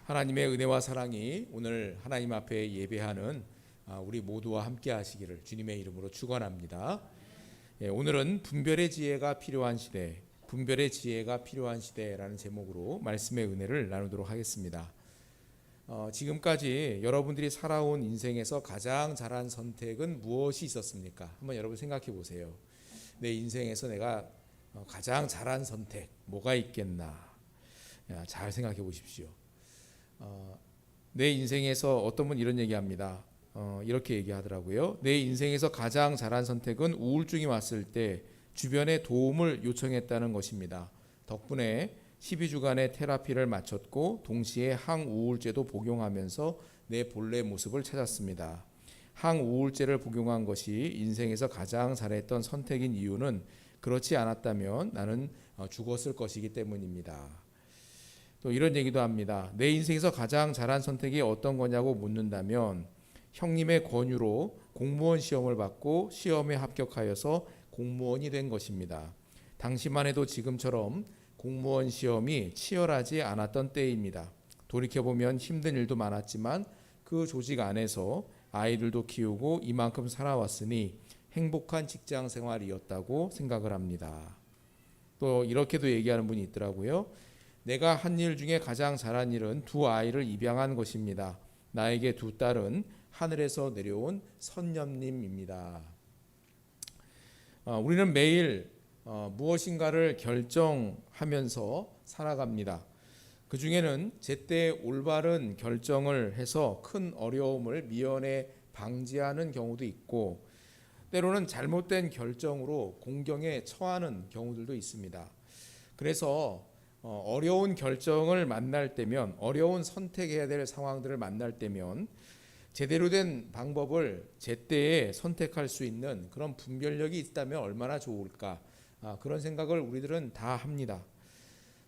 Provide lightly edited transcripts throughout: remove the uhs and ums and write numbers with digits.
하나님의 은혜와 사랑이 오늘 하나님 앞에 예배하는 우리 모두와 함께 하시기를 주님의 이름으로 축원합니다. 오늘은 분별의 지혜가 필요한 시대, 분별의 지혜가 필요한 시대라는 제목으로 말씀의 은혜를 나누도록 하겠습니다. 지금까지 여러분들이 살아온 인생에서 가장 잘한 선택은 무엇이 있었습니까? 한번 여러분 생각해 보세요. 내 인생에서 내가 가장 잘한 선택 뭐가 있겠나? 잘 생각해 보십시오. 내 인생에서 어떤 분 이런 얘기합니다. 이렇게 얘기하더라고요. 내 인생에서 가장 잘한 선택은 우울증이 왔을 때 주변에 도움을 요청했다는 것입니다. 덕분에 12주간의 테라피를 마쳤고 동시에 항우울제도 복용하면서 내 본래 모습을 찾았습니다. 항우울제를 복용한 것이 인생에서 가장 잘했던 선택인 이유는 그렇지 않았다면 나는 죽었을 것이기 때문입니다. 또 이런 얘기도 합니다. 내 인생에서 가장 잘한 선택이 어떤 거냐고 묻는다면 형님의 권유로 공무원 시험을 받고 시험에 합격하여서 공무원이 된 것입니다. 당시만 해도 지금처럼 공무원 시험이 치열하지 않았던 때입니다. 돌이켜보면 힘든 일도 많았지만 그 조직 안에서 아이들도 키우고 이만큼 살아왔으니 행복한 직장 생활이었다고 생각을 합니다. 또 이렇게도 얘기하는 분이 있더라고요. 내가 한 일 중에 가장 잘한 일은 두 아이를 입양한 것입니다. 나에게 두 딸은 하늘에서 내려온 선녀님입니다. 우리는 매일 무엇인가를 결정하면서 살아갑니다. 그 중에는 제때 올바른 결정을 해서 큰 어려움을 미연에 방지하는 경우도 있고 때로는 잘못된 결정으로 공경에 처하는 경우들도 있습니다. 그래서 어려운 결정을 만날 때면, 어려운 선택해야 될 상황들을 만날 때면 제대로 된 방법을 제때에 선택할 수 있는 그런 분별력이 있다면 얼마나 좋을까, 그런 생각을 우리들은 다 합니다.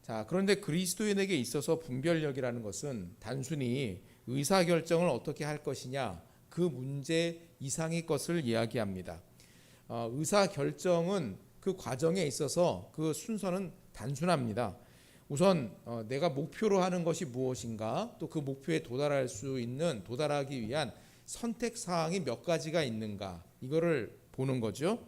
자, 그런데 그리스도인에게 있어서 분별력이라는 것은 단순히 의사결정을 어떻게 할 것이냐 그 문제 이상의 것을 이야기합니다. 의사결정은 그 과정에 있어서 그 순서는 단순합니다. 우선 내가 목표로 하는 것이 무엇인가, 또 그 목표에 도달하기 위한 선택 사항이 몇 가지가 있는가, 이거를 보는 거죠.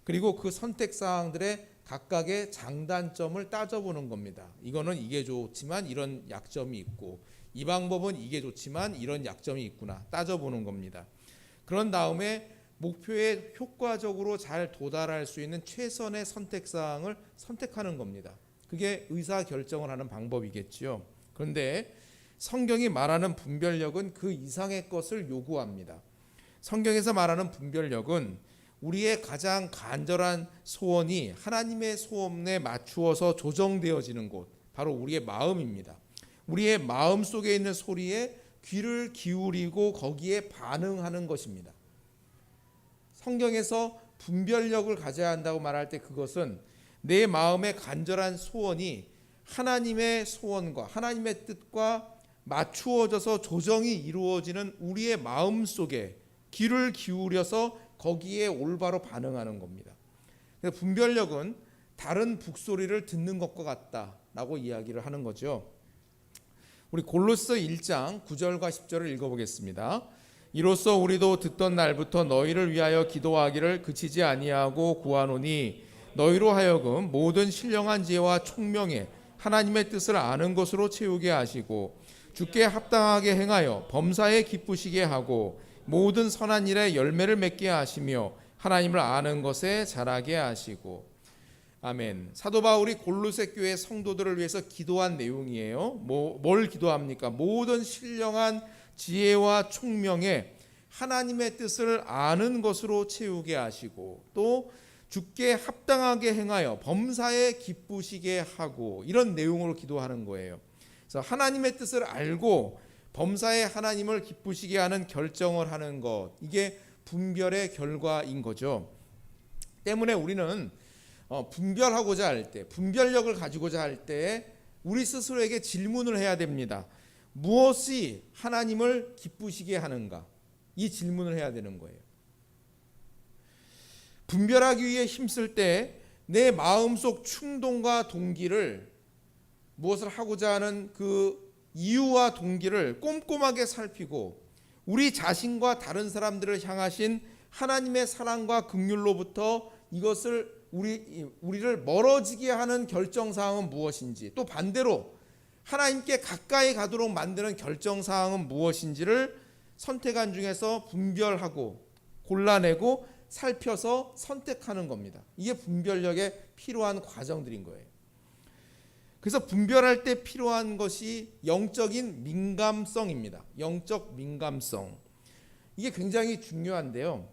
그리고 그 선택 사항들의 각각의 장단점을 따져보는 겁니다. 이거는 이게 좋지만 이런 약점이 있고, 이 방법은 이게 좋지만 이런 약점이 있구나 따져보는 겁니다. 그런 다음에 목표에 효과적으로 잘 도달할 수 있는 최선의 선택 사항을 선택하는 겁니다. 그게 의사결정을 하는 방법이겠죠. 그런데 성경이 말하는 분별력은 그 이상의 것을 요구합니다. 성경에서 말하는 분별력은 우리의 가장 간절한 소원이 하나님의 소원에 맞추어서 조정되어지는 곳, 바로 우리의 마음입니다. 우리의 마음 속에 있는 소리에 귀를 기울이고 거기에 반응하는 것입니다. 성경에서 분별력을 가져야 한다고 말할 때 그것은 내 마음의 간절한 소원이 하나님의 소원과 하나님의 뜻과 맞추어져서 조정이 이루어지는 우리의 마음 속에 귀를 기울여서 거기에 올바로 반응하는 겁니다. 분별력은 다른 북소리를 듣는 것과 같다라고 이야기를 하는 거죠. 우리 골로새 1장 9절과 10절을 읽어보겠습니다. 이로써 우리도 듣던 날부터 너희를 위하여 기도하기를 그치지 아니하고 구하노니 너희로 하여금 모든 신령한 지혜와 총명에 하나님의 뜻을 아는 것으로 채우게 하시고 주께 합당하게 행하여 범사에 기쁘시게 하고 모든 선한 일에 열매를 맺게 하시며 하나님을 아는 것에 자라게 하시고. 아멘. 사도 바울이 골로새 교회 성도들을 위해서 기도한 내용이에요. 뭘 기도합니까? 모든 신령한 지혜와 총명에 하나님의 뜻을 아는 것으로 채우게 하시고 또 주께 합당하게 행하여 범사에 기쁘시게 하고, 이런 내용으로 기도하는 거예요. 그래서 하나님의 뜻을 알고 범사에 하나님을 기쁘시게 하는 결정을 하는 것, 이게 분별의 결과인 거죠. 때문에 우리는 분별하고자 할 때, 분별력을 가지고자 할 때 우리 스스로에게 질문을 해야 됩니다. 무엇이 하나님을 기쁘시게 하는가? 이 질문을 해야 되는 거예요. 분별하기 위해 힘쓸 때 내 마음속 충동과 동기를 무엇을 하고자 하는 그 이유와 동기를 꼼꼼하게 살피고 우리 자신과 다른 사람들을 향하신 하나님의 사랑과 긍휼로부터 이것을 우리를 멀어지게 하는 결정사항은 무엇인지, 또 반대로 하나님께 가까이 가도록 만드는 결정사항은 무엇인지를 선택한 중에서 분별하고 골라내고 살펴서 선택하는 겁니다. 이게 분별력에 필요한 과정들인 거예요. 그래서 분별할 때 필요한 것이 영적인 민감성입니다. 영적 민감성. 이게 굉장히 중요한데요.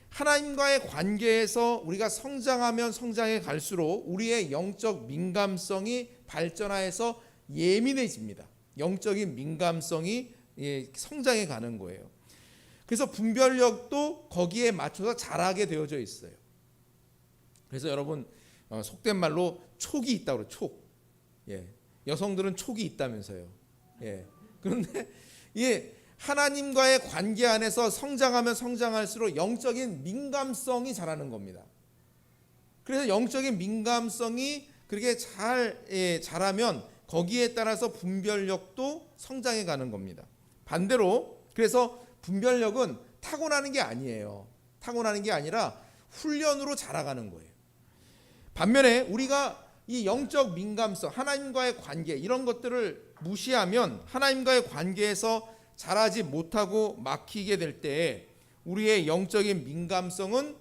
하나님과의 관계에서 우리가 성장하면 성장해 갈수록 우리의 영적 민감성이 발전하여서 예민해집니다. 영적인 민감성이 성장해 가는 거예요. 그래서 분별력도 거기에 맞춰서 자라게 되어져 있어요. 그래서 여러분 속된 말로 촉이 있다고 그래요. 촉. 여성들은 촉이 있다면서요. 그런데 하나님과의 관계 안에서 성장하면 성장할수록 영적인 민감성이 자라는 겁니다. 그래서 영적인 민감성이 그렇게 자라면 거기에 따라서 분별력도 성장해 가는 겁니다. 반대로 그래서 분별력은 타고나는 게 아니에요. 타고나는 게 아니라 훈련으로 자라가는 거예요. 반면에 우리가 이 영적 민감성, 하나님과의 관계 이런 것들을 무시하면 하나님과의 관계에서 자라지 못하고 막히게 될 때 우리의 영적인 민감성은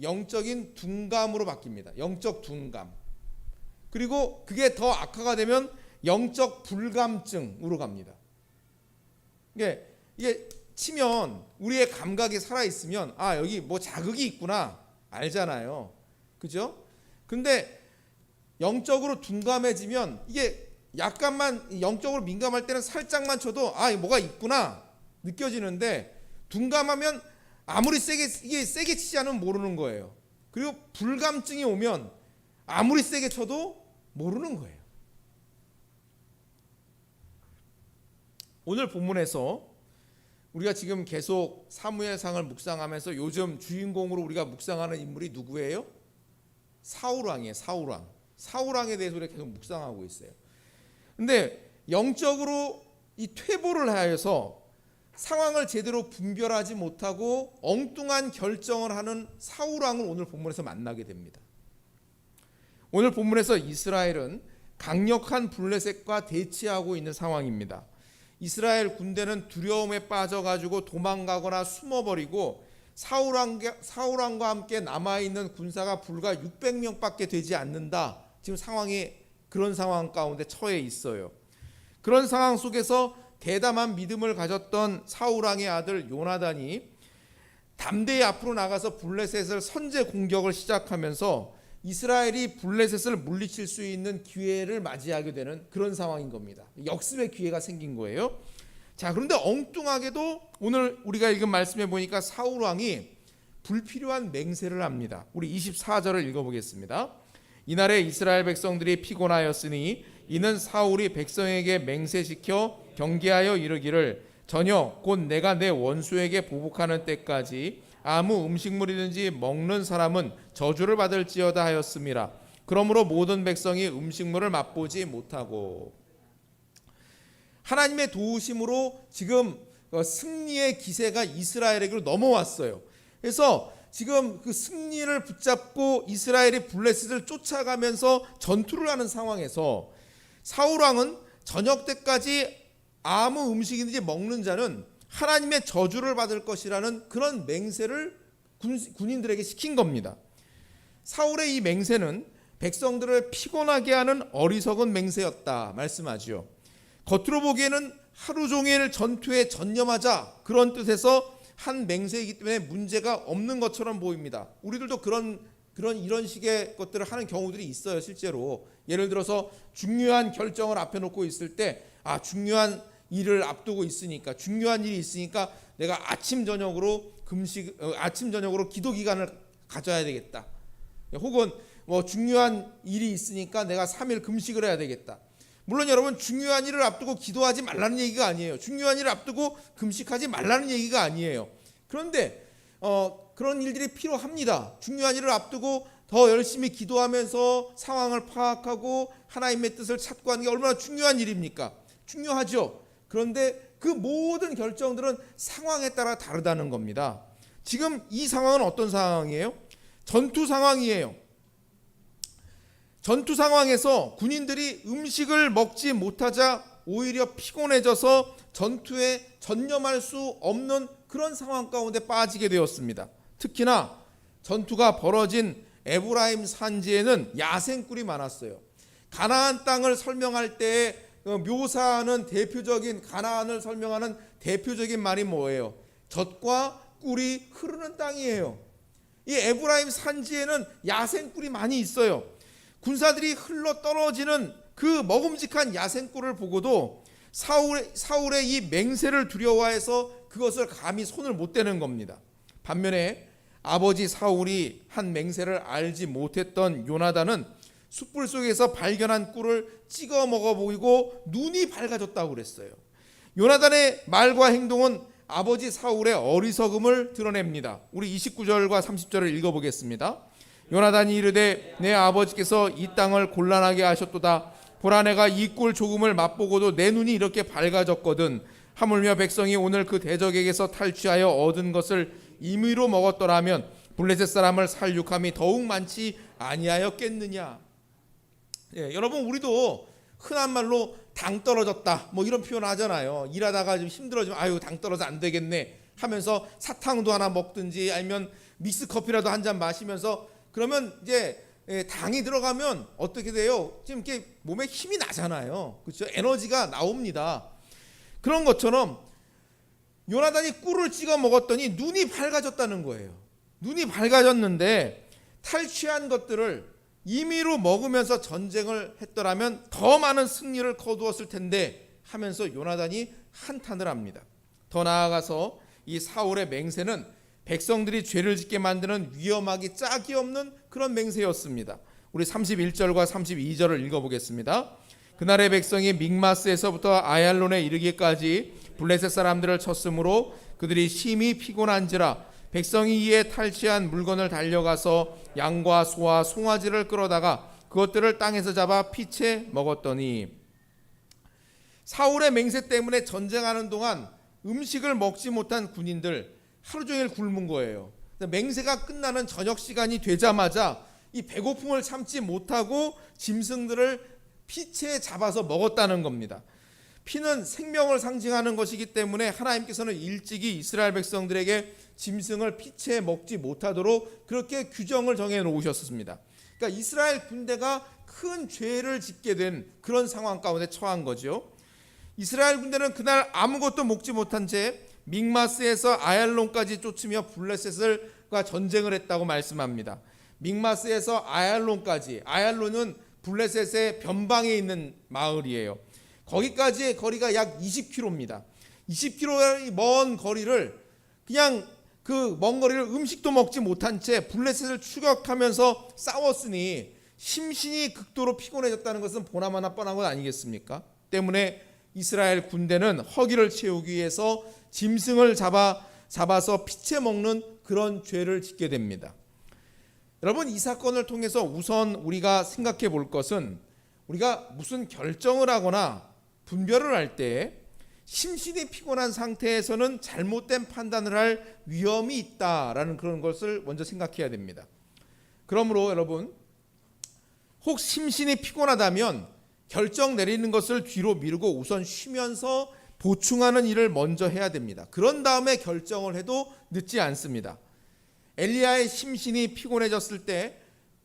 영적인 둔감으로 바뀝니다. 영적 둔감. 그리고 그게 더 악화가 되면 영적 불감증으로 갑니다. 이게 치면 우리의 감각이 살아있으면 여기 뭐 자극이 있구나 알잖아요. 그죠? 근데 영적으로 둔감해지면 이게 약간만 영적으로 민감할 때는 살짝만 쳐도 뭐가 있구나 느껴지는데 둔감하면 아무리 세게 치지 않으면 모르는 거예요. 그리고 불감증이 오면 아무리 세게 쳐도 모르는 거예요. 오늘 본문에서 우리가 지금 계속 사무엘상을 묵상하면서 요즘 주인공으로 우리가 묵상하는 인물이 누구예요? 사울왕이에요. 사울왕에 대해서 우리가 계속 묵상하고 있어요. 근데 영적으로 이 퇴보를 하여서 상황을 제대로 분별하지 못하고 엉뚱한 결정을 하는 사울왕을 오늘 본문에서 만나게 됩니다. 오늘 본문에서 이스라엘은 강력한 블레셋과 대치하고 있는 상황입니다. 이스라엘 군대는 두려움에 빠져가지고 도망가거나 숨어버리고 사울왕과 함께 남아있는 군사가 불과 600명밖에 되지 않는다. 지금 상황이 그런 상황 가운데 처해 있어요. 그런 상황 속에서 대담한 믿음을 가졌던 사울왕의 아들 요나단이 담대히 앞으로 나가서 블레셋을 선제 공격을 시작하면서 이스라엘이 블레셋을 물리칠 수 있는 기회를 맞이하게 되는 그런 상황인 겁니다. 역습의 기회가 생긴 거예요. 자, 그런데 엉뚱하게도 오늘 우리가 읽은 말씀에 보니까 사울왕이 불필요한 맹세를 합니다. 우리 24절을 읽어보겠습니다. 이날에 이스라엘 백성들이 피곤하였으니 이는 사울이 백성에게 맹세시켜 경계하여 이르기를 저녁 곧 내가 내 원수에게 보복하는 때까지 아무 음식물이든지 먹는 사람은 저주를 받을지어다 하였음이라. 그러므로 모든 백성이 음식물을 맛보지 못하고. 하나님의 도우심으로 지금 승리의 기세가 이스라엘에게로 넘어왔어요. 그래서 지금 그 승리를 붙잡고 이스라엘이 블레셋을 쫓아가면서 전투를 하는 상황에서 사울왕은 저녁 때까지 아무 음식이든지 먹는 자는 하나님의 저주를 받을 것이라는 그런 맹세를 군인들에게 시킨 겁니다. 사울의 이 맹세는 백성들을 피곤하게 하는 어리석은 맹세였다 말씀하지요. 겉으로 보기에는 하루 종일 전투에 전념하자 그런 뜻에서 한 맹세이기 때문에 문제가 없는 것처럼 보입니다. 우리들도 이런 식의 것들을 하는 경우들이 있어요. 실제로 예를 들어서 중요한 결정을 앞에 놓고 있을 때 중요한 일을 앞두고 있으니까 중요한 일이 있으니까 내가 아침 저녁으로 기도 기간을 가져야 되겠다. 혹은 뭐 중요한 일이 있으니까 내가 3일 금식을 해야 되겠다. 물론 여러분 중요한 일을 앞두고 기도하지 말라는 얘기가 아니에요. 중요한 일을 앞두고 금식하지 말라는 얘기가 아니에요. 그런데 그런 일들이 필요합니다. 중요한 일을 앞두고 더 열심히 기도하면서 상황을 파악하고 하나님의 뜻을 찾고 하는 게 얼마나 중요한 일입니까? 중요하죠. 그런데 그 모든 결정들은 상황에 따라 다르다는 겁니다. 지금 이 상황은 어떤 상황이에요? 전투 상황이에요. 전투 상황에서 군인들이 음식을 먹지 못하자 오히려 피곤해져서 전투에 전념할 수 없는 그런 상황 가운데 빠지게 되었습니다. 특히나 전투가 벌어진 에브라임 산지에는 야생꿀이 많았어요. 가나안 땅을 설명할 때 묘사하는 대표적인, 가나안을 설명하는 대표적인 말이 뭐예요? 젖과 꿀이 흐르는 땅이에요. 이 에브라임 산지에는 야생꿀이 많이 있어요. 군사들이 흘러 떨어지는 그 먹음직한 야생꿀을 보고도 사울의 이 맹세를 두려워해서 그것을 감히 손을 못 대는 겁니다. 반면에 아버지 사울이 한 맹세를 알지 못했던 요나단은 숯불 속에서 발견한 꿀을 찍어 먹어보이고 눈이 밝아졌다고 그랬어요. 요나단의 말과 행동은 아버지 사울의 어리석음을 드러냅니다. 우리 29절과 30절을 읽어보겠습니다. 요나단이 이르되 내 아버지께서 이 땅을 곤란하게 하셨도다. 보라, 내가 이 꿀 조금을 맛보고도 내 눈이 이렇게 밝아졌거든. 하물며 백성이 오늘 그 대적에게서 탈취하여 얻은 것을 임의로 먹었더라면 블레셋 사람을 살육함이 더욱 많지 아니하였겠느냐. 여러분, 우리도 흔한 말로 당 떨어졌다 뭐 이런 표현 하잖아요. 일하다가 좀 힘들어지면 아유 당 떨어져 안 되겠네 하면서 사탕도 하나 먹든지 아니면 믹스 커피라도 한 잔 마시면서, 그러면 이제 당이 들어가면 어떻게 돼요? 지금 이렇게 몸에 힘이 나잖아요. 그렇죠? 에너지가 나옵니다. 그런 것처럼 요나단이 꿀을 찍어 먹었더니 눈이 밝아졌다는 거예요. 눈이 밝아졌는데 탈취한 것들을 임의로 먹으면서 전쟁을 했더라면 더 많은 승리를 거두었을 텐데 하면서 요나단이 한탄을 합니다. 더 나아가서 이 사울의 맹세는 백성들이 죄를 짓게 만드는 위험하기 짝이 없는 그런 맹세였습니다. 우리 31절과 32절을 읽어보겠습니다. 그날의 백성이 믹마스에서부터 아얄론에 이르기까지 블레셋 사람들을 쳤으므로 그들이 심히 피곤한지라 백성이 이에 탈취한 물건을 달려가서 양과 소와 송아지를 끌어다가 그것들을 땅에서 잡아 피채 먹었더니, 사울의 맹세 때문에 전쟁하는 동안 음식을 먹지 못한 군인들 하루 종일 굶은 거예요. 맹세가 끝나는 저녁 시간이 되자마자 이 배고픔을 참지 못하고 짐승들을 피채 잡아서 먹었다는 겁니다. 피는 생명을 상징하는 것이기 때문에 하나님께서는 일찍이 이스라엘 백성들에게 짐승을 피채 먹지 못하도록 그렇게 규정을 정해 놓으셨습니다. 그러니까 이스라엘 군대가 큰 죄를 짓게 된 그런 상황 가운데 처한 거죠. 이스라엘 군대는 그날 아무것도 먹지 못한 채 믹마스에서 아얄론까지 쫓으며 블레셋과 전쟁을 했다고 말씀합니다. 믹마스에서 아얄론까지, 아얄론은 블레셋의 변방에 있는 마을이에요. 거기까지의 거리가 약 20km입니다. 20km의 먼 거리를 그냥 그 먼 거리를 음식도 먹지 못한 채 블레셋을 추격하면서 싸웠으니 심신이 극도로 피곤해졌다는 것은 보나마나 뻔한 것 아니겠습니까? 때문에 이스라엘 군대는 허기를 채우기 위해서 짐승을 잡아서 피채 먹는 그런 죄를 짓게 됩니다. 여러분, 이 사건을 통해서 우선 우리가 생각해 볼 것은, 우리가 무슨 결정을 하거나 분별을 할 때 심신이 피곤한 상태에서는 잘못된 판단을 할 위험이 있다라는 그런 것을 먼저 생각해야 됩니다. 그러므로 여러분, 혹 심신이 피곤하다면 결정 내리는 것을 뒤로 미루고 우선 쉬면서 보충하는 일을 먼저 해야 됩니다. 그런 다음에 결정을 해도 늦지 않습니다. 엘리야의 심신이 피곤해졌을 때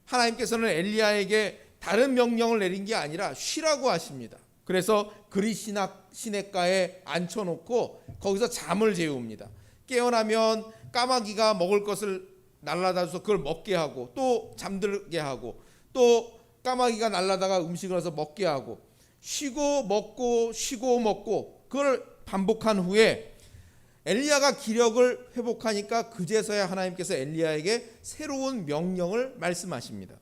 하나님께서는 엘리야에게 다른 명령을 내린 게 아니라 쉬라고 하십니다. 그래서 그리 시냇가에 앉혀놓고 거기서 잠을 재웁니다. 깨어나면 까마귀가 먹을 것을 날라다줘서 그걸 먹게 하고 또 잠들게 하고 또 까마귀가 날라다가 음식을 해서 먹게 하고 쉬고 먹고 쉬고 먹고 그걸 반복한 후에 엘리야가 기력을 회복하니까 그제서야 하나님께서 엘리야에게 새로운 명령을 말씀하십니다.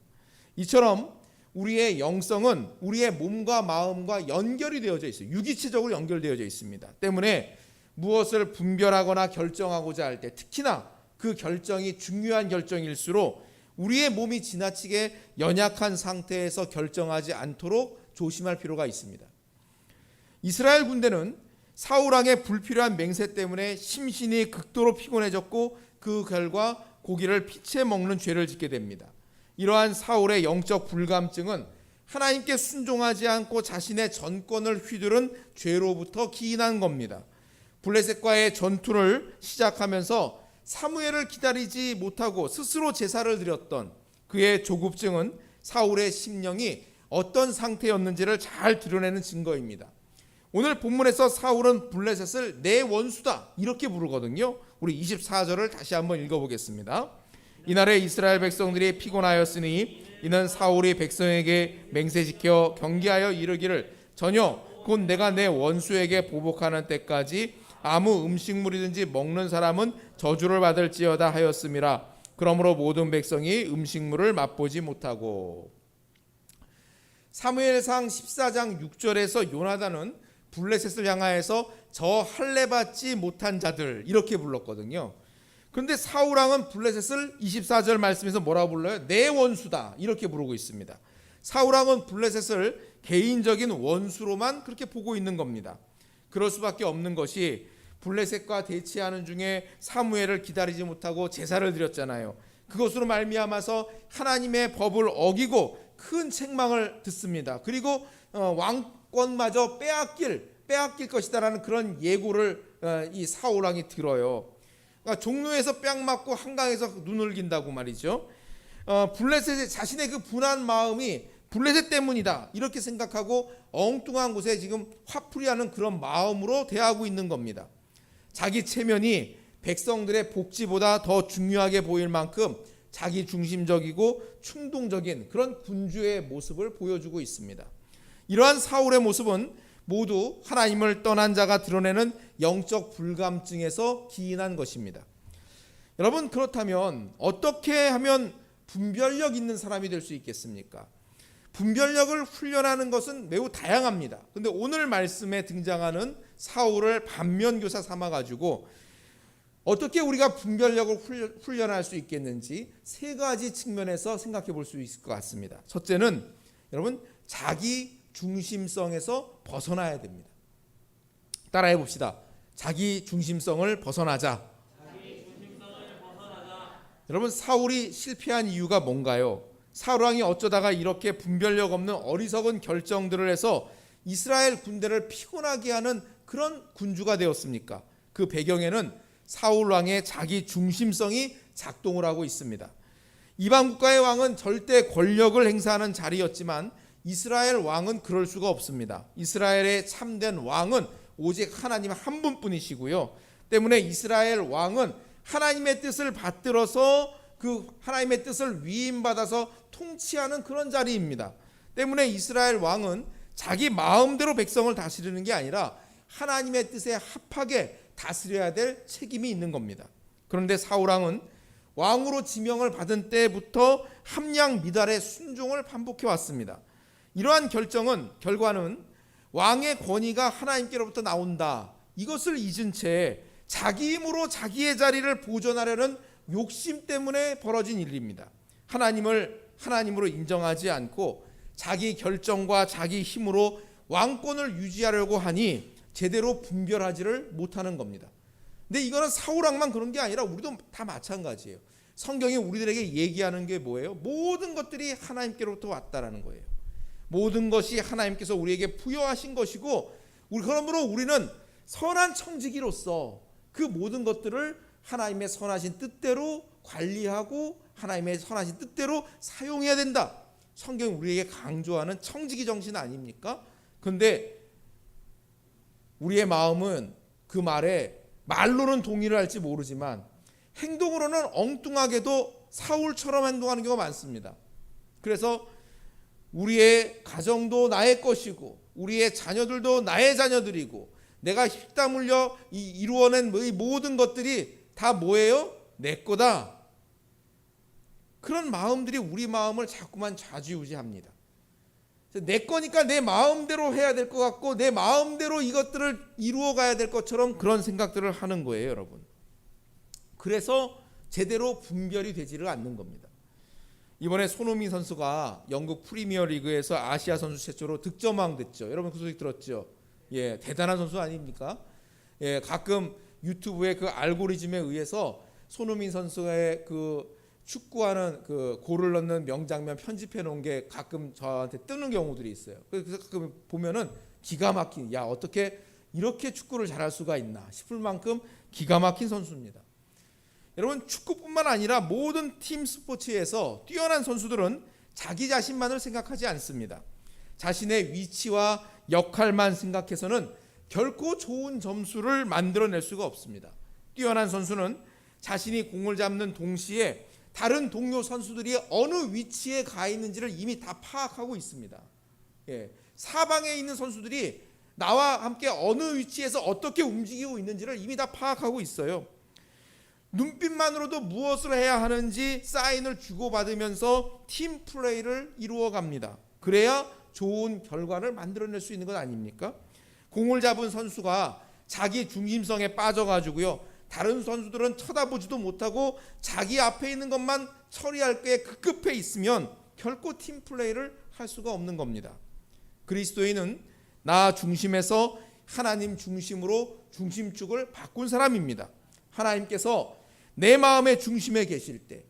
이처럼 우리의 영성은 우리의 몸과 마음과 연결이 되어져 있어요. 유기체적으로 연결되어져 있습니다. 때문에 무엇을 분별하거나 결정하고자 할 때, 특히나 그 결정이 중요한 결정일수록 우리의 몸이 지나치게 연약한 상태에서 결정하지 않도록 조심할 필요가 있습니다. 이스라엘 군대는 사울 왕의 불필요한 맹세 때문에 심신이 극도로 피곤해졌고 그 결과 고기를 피채 먹는 죄를 짓게 됩니다. 이러한 사울의 영적 불감증은 하나님께 순종하지 않고 자신의 전권을 휘두른 죄로부터 기인한 겁니다. 블레셋과의 전투를 시작하면서 사무엘을 기다리지 못하고 스스로 제사를 드렸던 그의 조급증은 사울의 심령이 어떤 상태였는지를 잘 드러내는 증거입니다. 오늘 본문에서 사울은 블레셋을 내 원수다 이렇게 부르거든요. 우리 24절을 다시 한번 읽어보겠습니다. 이날에 이스라엘 백성들이 피곤하였으니 이는 사울이 백성에게 맹세시켜 경계하여 이르기를 전혀 곧 내가 내 원수에게 보복하는 때까지 아무 음식물이든지 먹는 사람은 저주를 받을지어다 하였음이라. 그러므로 모든 백성이 음식물을 맛보지 못하고. 사무엘상 14장 6절에서 요나단은 블레셋을 향하여서 저 할례 받지 못한 자들 이렇게 불렀거든요. 그런데 사울 왕은 블레셋을 24절 말씀에서 뭐라고 불러요? 내 원수다 이렇게 부르고 있습니다. 사울 왕은 블레셋을 개인적인 원수로만 그렇게 보고 있는 겁니다. 그럴 수밖에 없는 것이 블레셋과 대치하는 중에 사무엘을 기다리지 못하고 제사를 드렸잖아요. 그것으로 말미암아서 하나님의 법을 어기고 큰 책망을 듣습니다. 그리고 왕권마저 빼앗길 것이다라는 그런 예고를 이 사울 왕이 들어요. 그러니까 종로에서 뺨 맞고 한강에서 눈을 긴다고 말이죠. 블레셋의 자신의 그 분한 마음이 블레셋 때문이다 이렇게 생각하고 엉뚱한 곳에 지금 화풀이하는 그런 마음으로 대하고 있는 겁니다. 자기 체면이 백성들의 복지보다 더 중요하게 보일 만큼 자기 중심적이고 충동적인 그런 군주의 모습을 보여주고 있습니다. 이러한 사울의 모습은 모두 하나님을 떠난 자가 드러내는 영적 불감증에서 기인한 것입니다. 여러분, 그렇다면 어떻게 하면 분별력 있는 사람이 될 수 있겠습니까? 분별력을 훈련하는 것은 매우 다양합니다. 그런데 오늘 말씀에 등장하는 사울을 반면교사 삼아가지고 어떻게 우리가 분별력을 훈련할 수 있겠는지 세 가지 측면에서 생각해 볼 수 있을 것 같습니다. 첫째는 여러분, 자기 중심성에서 벗어나야 됩니다. 따라해 봅시다. 자기 중심성을 벗어나자. 여러분, 사울이 실패한 이유가 뭔가요? 사울 왕이 어쩌다가 이렇게 분별력 없는 어리석은 결정들을 해서 이스라엘 군대를 피곤하게 하는 그런 군주가 되었습니까? 그 배경에는 사울 왕의 자기 중심성이 작동을 하고 있습니다. 이방 국가의 왕은 절대 권력을 행사하는 자리였지만 이스라엘 왕은 그럴 수가 없습니다. 이스라엘의 참된 왕은 오직 하나님 한 분뿐이시고요. 때문에 이스라엘 왕은 하나님의 뜻을 받들어서 그 하나님의 뜻을 위임받아서 통치하는 그런 자리입니다. 때문에 이스라엘 왕은 자기 마음대로 백성을 다스리는 게 아니라 하나님의 뜻에 합하게 다스려야 될 책임이 있는 겁니다. 그런데 사울 왕은 왕으로 지명을 받은 때부터 함량 미달의 순종을 반복해 왔습니다. 이러한 결과는 왕의 권위가 하나님께로부터 나온다. 이것을 잊은 채 자기 힘으로 자기의 자리를 보존하려는 욕심 때문에 벌어진 일입니다. 하나님을 하나님으로 인정하지 않고 자기 결정과 자기 힘으로 왕권을 유지하려고 하니 제대로 분별하지를 못하는 겁니다. 근데 이거는 사울 왕만 그런 게 아니라 우리도 다 마찬가지예요. 성경이 우리들에게 얘기하는 게 뭐예요? 모든 것들이 하나님께로부터 왔다라는 거예요. 모든 것이 하나님께서 우리에게 부여하신 것이고, 그러므로 우리는 선한 청지기로서 그 모든 것들을 하나님의 선하신 뜻대로 관리하고 하나님의 선하신 뜻대로 사용해야 된다. 성경이 우리에게 강조하는 청지기 정신 아닙니까? 그런데 우리의 마음은 그 말에 말로는 동의를 할지 모르지만 행동으로는 엉뚱하게도 사울처럼 행동하는 경우가 많습니다. 그래서 우리의 가정도 나의 것이고 우리의 자녀들도 나의 자녀들이고 내가 땀 흘려 이루어낸 이 모든 것들이 다 뭐예요? 내 거다. 그런 마음들이 우리 마음을 자꾸만 좌지우지합니다. 내 거니까 내 마음대로 해야 될 것 같고 내 마음대로 이것들을 이루어 가야 될 것처럼 그런 생각들을 하는 거예요, 여러분. 그래서 제대로 분별이 되지를 않는 겁니다. 이번에 손흥민 선수가 영국 프리미어 리그에서 아시아 선수 최초로 득점왕 됐죠. 여러분 그 소식 들었죠? 대단한 선수 아닙니까? 가끔 유튜브의 그 알고리즘에 의해서 손흥민 선수의 그 축구하는 그 골을 넣는 명장면 편집해 놓은 게 가끔 저한테 뜨는 경우들이 있어요. 그래서 가끔 보면은 기가 막힌, 어떻게 이렇게 축구를 잘할 수가 있나 싶을 만큼 기가 막힌 선수입니다. 여러분, 축구뿐만 아니라 모든 팀 스포츠에서 뛰어난 선수들은 자기 자신만을 생각하지 않습니다. 자신의 위치와 역할만 생각해서는 결코 좋은 점수를 만들어낼 수가 없습니다. 뛰어난 선수는 자신이 공을 잡는 동시에 다른 동료 선수들이 어느 위치에 가 있는지를 이미 다 파악하고 있습니다. 사방에 있는 선수들이 나와 함께 어느 위치에서 어떻게 움직이고 있는지를 이미 다 파악하고 있어요. 눈빛만으로도 무엇을 해야 하는지 사인을 주고받으면서 팀 플레이를 이루어 갑니다. 그래야 좋은 결과를 만들어낼 수 있는 것 아닙니까? 공을 잡은 선수가 자기 중심성에 빠져가지고요, 다른 선수들은 쳐다보지도 못하고 자기 앞에 있는 것만 처리할 게 급급해 있으면 결코 팀 플레이를 할 수가 없는 겁니다. 그리스도인은 나 중심에서 하나님 중심으로 중심축을 바꾼 사람입니다. 하나님께서 내 마음의 중심에 계실 때,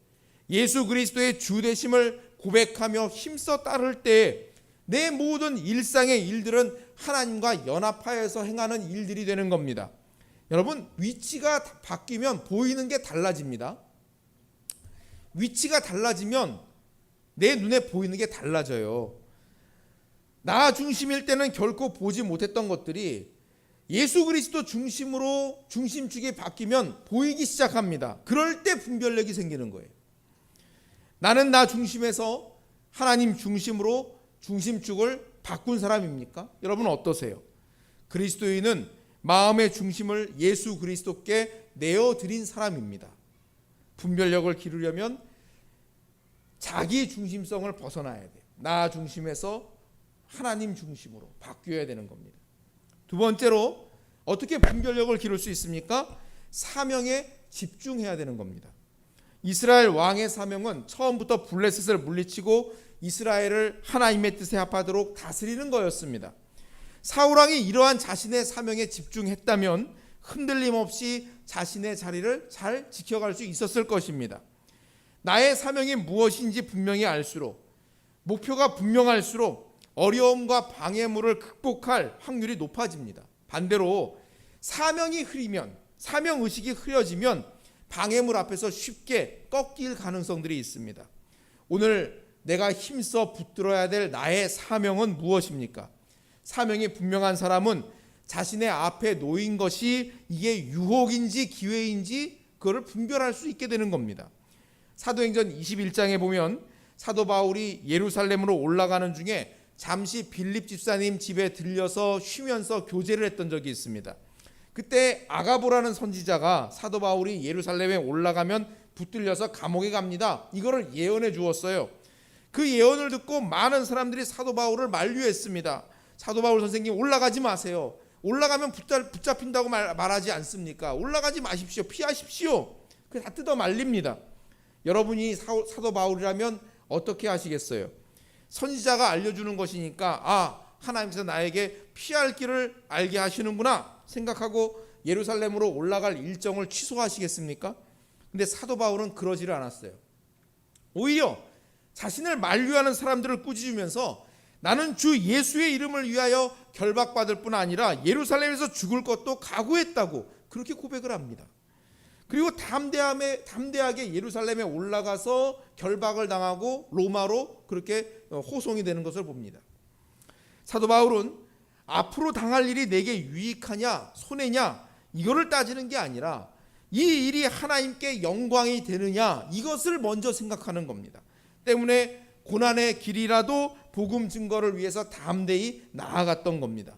예수 그리스도의 주 되심을 고백하며 힘써 따를 때 내 모든 일상의 일들은 하나님과 연합하여서 행하는 일들이 되는 겁니다. 여러분, 위치가 바뀌면 보이는 게 달라집니다. 위치가 달라지면 내 눈에 보이는 게 달라져요. 나 중심일 때는 결코 보지 못했던 것들이 예수 그리스도 중심으로 중심축이 바뀌면 보이기 시작합니다. 그럴 때 분별력이 생기는 거예요. 나는 나 중심에서 하나님 중심으로 중심축을 바꾼 사람입니까? 여러분 어떠세요? 그리스도인은 마음의 중심을 예수 그리스도께 내어드린 사람입니다. 분별력을 기르려면 자기 중심성을 벗어나야 돼요. 나 중심에서 하나님 중심으로 바뀌어야 되는 겁니다. 두 번째로 어떻게 분별력을 기를 수 있습니까? 사명에 집중해야 되는 겁니다. 이스라엘 왕의 사명은 처음부터 블레셋을 물리치고 이스라엘을 하나님의 뜻에 합하도록 다스리는 거였습니다. 사울왕이 이러한 자신의 사명에 집중했다면 흔들림 없이 자신의 자리를 잘 지켜갈 수 있었을 것입니다. 나의 사명이 무엇인지 분명히 알수록, 목표가 분명할수록 어려움과 방해물을 극복할 확률이 높아집니다. 반대로 사명이 흐리면, 사명의식이 흐려지면 방해물 앞에서 쉽게 꺾일 가능성들이 있습니다. 오늘 내가 힘써 붙들어야 될 나의 사명은 무엇입니까? 사명이 분명한 사람은 자신의 앞에 놓인 것이 이게 유혹인지 기회인지 그거를 분별할 수 있게 되는 겁니다. 사도행전 21장에 보면 사도 바울이 예루살렘으로 올라가는 중에 잠시 빌립 집사님 집에 들려서 쉬면서 교제를 했던 적이 있습니다. 그때 아가보라는 선지자가 사도 바울이 예루살렘에 올라가면 붙들려서 감옥에 갑니다, 이거를 예언해 주었어요. 그 예언을 듣고 많은 사람들이 사도 바울을 만류했습니다. 사도 바울 선생님, 올라가지 마세요. 올라가면 붙잡힌다고 말하지 않습니까? 올라가지 마십시오. 피하십시오. 그 다 뜯어 말립니다. 여러분이 사도 바울이라면 어떻게 하시겠어요? 선지자가 알려주는 것이니까 하나님께서 나에게 피할 길을 알게 하시는구나 생각하고 예루살렘으로 올라갈 일정을 취소하시겠습니까? 근데 사도 바울은 그러지를 않았어요. 오히려 자신을 만류하는 사람들을 꾸짖으면서 나는 주 예수의 이름을 위하여 결박받을 뿐 아니라 예루살렘에서 죽을 것도 각오했다고 그렇게 고백을 합니다. 그리고 담대하게 예루살렘에 올라가서 결박을 당하고 로마로 그렇게 호송이 되는 것을 봅니다. 사도 바울은 앞으로 당할 일이 내게 유익하냐 손해냐 이거를 따지는 게 아니라 이 일이 하나님께 영광이 되느냐 이것을 먼저 생각하는 겁니다. 때문에 고난의 길이라도 복음 증거를 위해서 담대히 나아갔던 겁니다.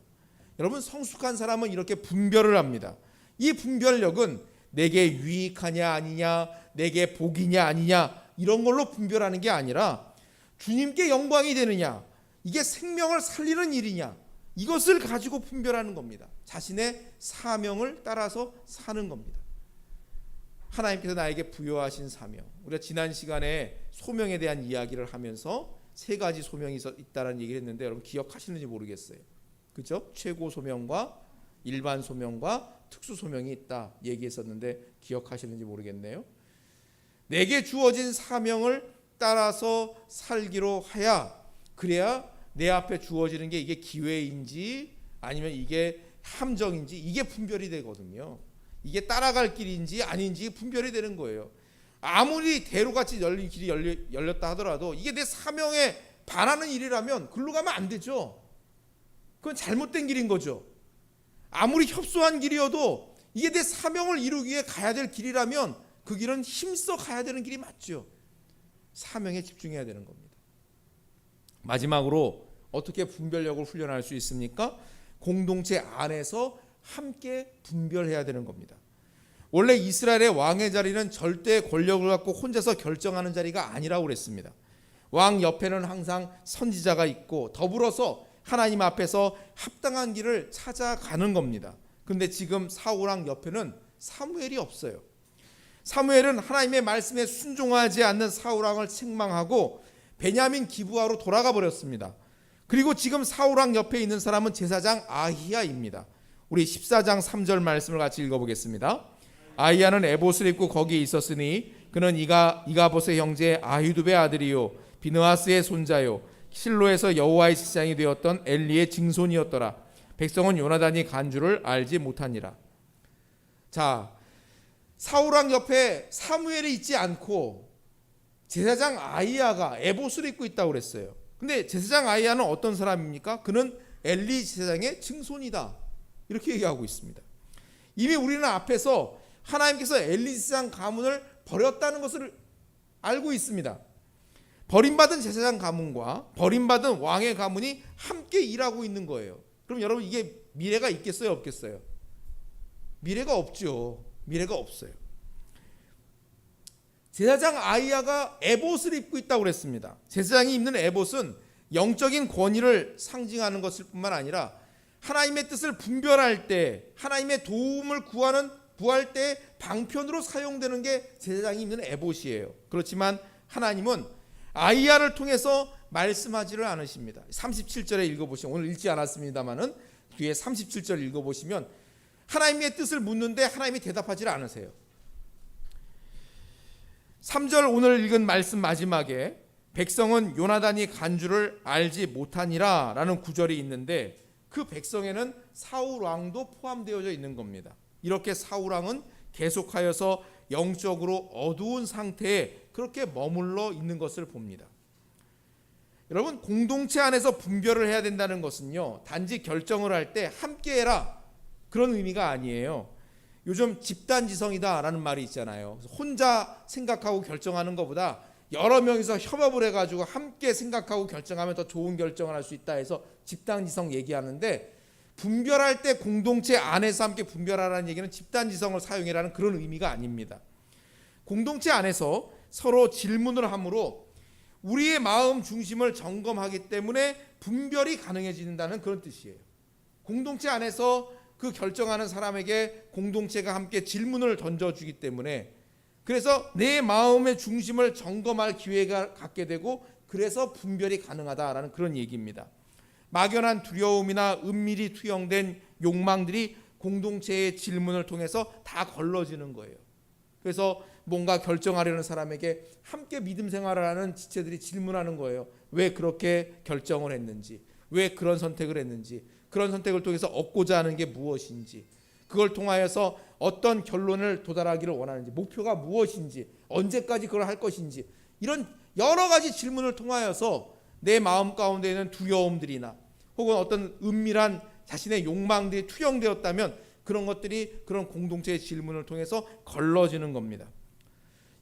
여러분, 성숙한 사람은 이렇게 분별을 합니다. 이 분별력은 내게 유익하냐 아니냐, 내게 복이냐 아니냐 이런 걸로 분별하는 게 아니라 주님께 영광이 되느냐, 이게 생명을 살리는 일이냐 이것을 가지고 분별하는 겁니다. 자신의 사명을 따라서 사는 겁니다. 하나님께서 나에게 부여하신 사명, 우리가 지난 시간에 소명에 대한 이야기를 하면서 세 가지 소명이 있다는 얘기를 했는데 여러분 기억하시는지 모르겠어요. 그죠? 최고 소명과 일반 소명과 특수 소명이 있다 얘기했었는데 기억하시는지 모르겠네요. 내게 주어진 사명을 따라서 살기로 하야, 그래야 내 앞에 주어지는 게 이게 기회인지 아니면 이게 함정인지 이게 분별이 되거든요. 이게 따라갈 길인지 아닌지 분별이 되는 거예요. 아무리 대로같이 열린 길이 열렸다 하더라도 이게 내 사명에 반하는 일이라면 글로 가면 안 되죠. 그건 잘못된 길인 거죠. 아무리 협소한 길이어도 이게 내 사명을 이루기 위해 가야 될 길이라면 그 길은 힘써 가야 되는 길이 맞죠. 사명에 집중해야 되는 겁니다. 마지막으로 어떻게 분별력을 훈련할 수 있습니까? 공동체 안에서 함께 분별해야 되는 겁니다. 원래 이스라엘의 왕의 자리는 절대 권력을 갖고 혼자서 결정하는 자리가 아니라고 그랬습니다. 왕 옆에는 항상 선지자가 있고 더불어서 하나님 앞에서 합당한 길을 찾아가는 겁니다. 근데 지금 사울왕 옆에는 사무엘이 없어요. 사무엘은 하나님의 말씀에 순종하지 않는 사울왕을 책망하고 베냐민 기브아로 돌아가 버렸습니다. 그리고 지금 사울왕 옆에 있는 사람은 제사장 아히야입니다. 우리 14장 3절 말씀을 같이 읽어보겠습니다. 아히야는 에봇을 입고 거기에 있었으니 그는 이가봇의 형제 아히두베의 아들이요 비느하스의 손자요 실로에서 여호와의 제사장이 되었던 엘리의 증손이었더라. 백성은 요나단이 간 줄을 알지 못하니라. 자, 사울왕 옆에 사무엘이 있지 않고 제사장 아히야가 에봇을 입고 있다고 그랬어요. 근데 제사장 아히야는 어떤 사람입니까? 그는 엘리 제사장의 증손이다. 이렇게 얘기하고 있습니다. 이미 우리는 앞에서 하나님께서 엘리 제사장 가문을 버렸다는 것을 알고 있습니다. 버림받은 제사장 가문과 버림받은 왕의 가문이 함께 일하고 있는 거예요. 그럼 여러분 이게 미래가 있겠어요, 없겠어요? 미래가 없죠. 미래가 없어요. 제사장 아히야가 에봇을 입고 있다고 그랬습니다. 제사장이 입는 에봇은 영적인 권위를 상징하는 것일 뿐만 아니라 하나님의 뜻을 분별할 때, 하나님의 도움을 구할 때 방편으로 사용되는 게 제사장이 입는 에봇이에요. 그렇지만 하나님은 아히야를 통해서 말씀하지를 않으십니다. 37절에 읽어보시면, 오늘 읽지 않았습니다만은 뒤에 37절 읽어보시면 하나님의 뜻을 묻는데 하나님이 대답하지 않으세요. 3절 오늘 읽은 말씀 마지막에 백성은 요나단이 간 줄을 알지 못하니라 라는 구절이 있는데 그 백성에는 사울왕도 포함되어져 있는 겁니다. 이렇게 사울왕은 계속하여서 영적으로 어두운 상태에 그렇게 머물러 있는 것을 봅니다. 여러분, 공동체 안에서 분별을 해야 된다는 것은요, 단지 결정을 할 때 함께 해라 그런 의미가 아니에요. 요즘 집단지성이다라는 말이 있잖아요. 혼자 생각하고 결정하는 것보다 여러 명이서 협업을 해가지고 함께 생각하고 결정하면 더 좋은 결정을 할 수 있다 해서 집단지성 얘기하는데, 분별할 때 공동체 안에서 함께 분별하라는 얘기는 집단지성을 사용해라는 그런 의미가 아닙니다. 공동체 안에서 서로 질문을 함으로 우리의 마음 중심을 점검하기 때문에 분별이 가능해진다는 그런 뜻이에요. 공동체 안에서 그 결정하는 사람에게 공동체가 함께 질문을 던져주기 때문에, 그래서 내 마음의 중심을 점검할 기회가 갖게 되고 그래서 분별이 가능하다라는 그런 얘기입니다. 막연한 두려움이나 은밀히 투영된 욕망들이 공동체의 질문을 통해서 다 걸러지는 거예요. 그래서 뭔가 결정하려는 사람에게 함께 믿음 생활을 하는 지체들이 질문하는 거예요. 왜 그렇게 결정을 했는지, 왜 그런 선택을 했는지, 그런 선택을 통해서 얻고자 하는 게 무엇인지, 그걸 통하여서 어떤 결론을 도달하기를 원하는지, 목표가 무엇인지, 언제까지 그걸 할 것인지, 이런 여러 가지 질문을 통하여서 내 마음 가운데 있는 두려움들이나 혹은 어떤 은밀한 자신의 욕망들이 투영되었다면 그런 것들이 그런 공동체의 질문을 통해서 걸러지는 겁니다.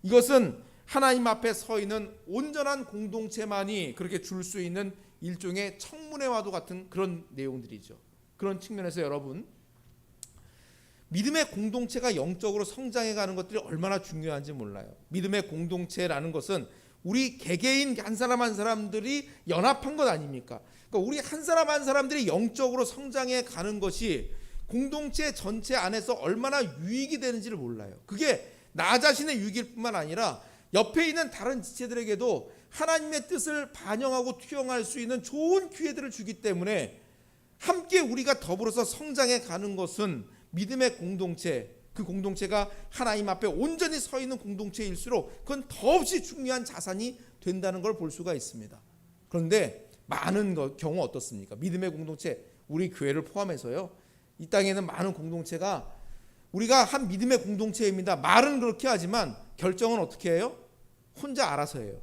이것은 하나님 앞에 서 있는 온전한 공동체만이 그렇게 줄 수 있는 일종의 청문회와도 같은 그런 내용들이죠. 그런 측면에서 여러분, 믿음의 공동체가 영적으로 성장해가는 것들이 얼마나 중요한지 몰라요. 믿음의 공동체라는 것은 우리 개개인 한 사람 한 사람들이 연합한 것 아닙니까? 그러니까 우리 한 사람 한 사람들이 영적으로 성장해 가는 것이 공동체 전체 안에서 얼마나 유익이 되는지를 몰라요. 그게 나 자신의 유익일 뿐만 아니라 옆에 있는 다른 지체들에게도 하나님의 뜻을 반영하고 투영할 수 있는 좋은 기회들을 주기 때문에 함께 우리가 더불어서 성장해 가는 것은 믿음의 공동체, 그 공동체가 하나님 앞에 온전히 서 있는 공동체일수록 그건 더없이 중요한 자산이 된다는 걸 볼 수가 있습니다. 그런데 많은 경우 어떻습니까? 믿음의 공동체, 우리 교회를 포함해서요, 이 땅에는 많은 공동체가 우리가 한 믿음의 공동체입니다. 말은 그렇게 하지만 결정은 어떻게 해요? 혼자 알아서 해요.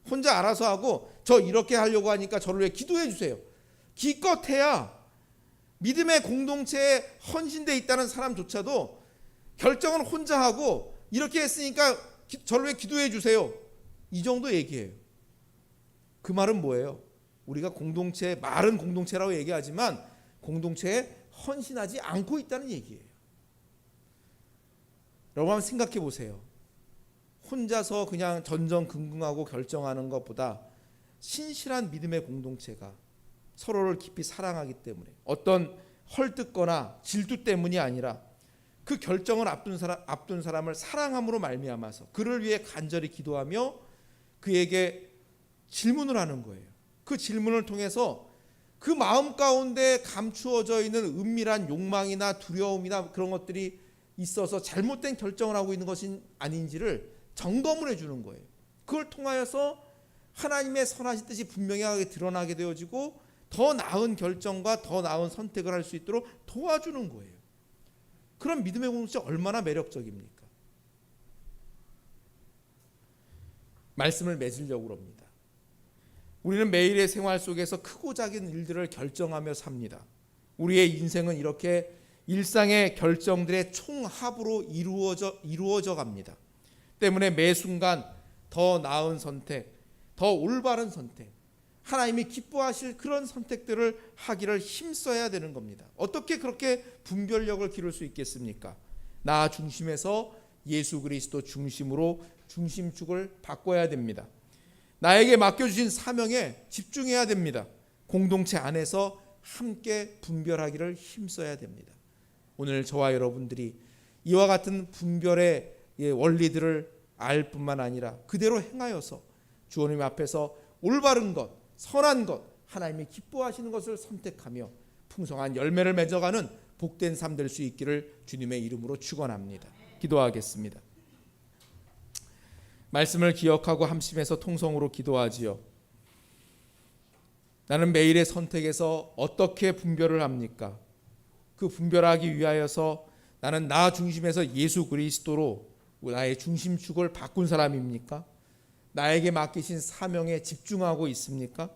혼자 알아서 하고, 저 이렇게 하려고 하니까 저를 위해 기도해 주세요. 기껏 해야 믿음의 공동체에 헌신되어 있다는 사람조차도 결정은 혼자 하고, 이렇게 했으니까 저를 위해 기도해 주세요, 이 정도 얘기해요. 그 말은 뭐예요? 우리가 공동체, 말은 공동체라고 얘기하지만 공동체에 헌신하지 않고 있다는 얘기예요. 여러분 한번 생각해 보세요. 혼자서 그냥 전전긍긍하고 결정하는 것보다 신실한 믿음의 공동체가 서로를 깊이 사랑하기 때문에, 어떤 헐뜯거나 질투 때문이 아니라 그 결정을 앞둔 사람을 사랑함으로 말미암아서 그를 위해 간절히 기도하며 그에게 질문을 하는 거예요. 그 질문을 통해서 그 마음 가운데 감추어져 있는 은밀한 욕망이나 두려움이나 그런 것들이 있어서 잘못된 결정을 하고 있는 것이 아닌지를 점검을 해주는 거예요. 그걸 통하여서 하나님의 선하신 뜻이 분명하게 드러나게 되어지고 더 나은 결정과 더 나은 선택을 할 수 있도록 도와주는 거예요. 그런 믿음의 공동체 얼마나 매력적입니까? 말씀을 맺으려고 합니다. 우리는 매일의 생활 속에서 크고 작은 일들을 결정하며 삽니다. 우리의 인생은 이렇게 일상의 결정들의 총합으로 이루어져 갑니다. 때문에 매 순간 더 나은 선택, 더 올바른 선택, 하나님이 기뻐하실 그런 선택들을 하기를 힘써야 되는 겁니다. 어떻게 그렇게 분별력을 기를 수 있겠습니까? 나 중심에서 예수 그리스도 중심으로 중심축을 바꿔야 됩니다. 나에게 맡겨주신 사명에 집중해야 됩니다. 공동체 안에서 함께 분별하기를 힘써야 됩니다. 오늘 저와 여러분들이 이와 같은 분별의 원리들을 알 뿐만 아니라 그대로 행하여서 주님 앞에서 올바른 것, 선한 것, 하나님이 기뻐하시는 것을 선택하며 풍성한 열매를 맺어가는 복된 삶 될 수 있기를 주님의 이름으로 축원합니다. 기도하겠습니다. 말씀을 기억하고 함심해서 통성으로 기도하지요. 나는 매일의 선택에서 어떻게 분별을 합니까? 그 분별하기 위하여서 나는 나 중심에서 예수 그리스도로 나의 중심축을 바꾼 사람입니까? 나에게 맡기신 사명에 집중하고 있습니까?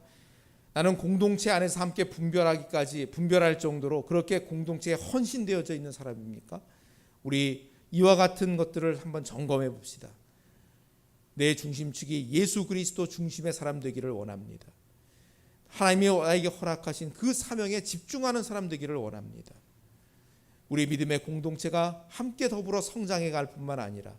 나는 공동체 안에서 함께 분별할 정도로 그렇게 공동체에 헌신되어져 있는 사람입니까? 우리 이와 같은 것들을 한번 점검해 봅시다. 내 중심축이 예수 그리스도 중심의 사람 되기를 원합니다. 하나님이 나에게 허락하신 그 사명에 집중하는 사람 되기를 원합니다. 우리 믿음의 공동체가 함께 더불어 성장해 갈 뿐만 아니라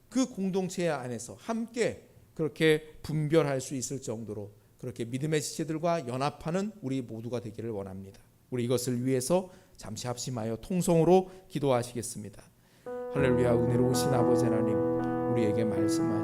그 공동체 안에서 함께 그렇게 분별할 수 있을 정도로 그렇게 믿음의 지체들과 연합하는 우리 모두가 되기를 원합니다. 우리 이것을 위해서 잠시 합심하여 통성으로 기도하시겠습니다. 할렐루야. 은혜로우신 아버지 하나님, 우리에게 말씀하시옵소서.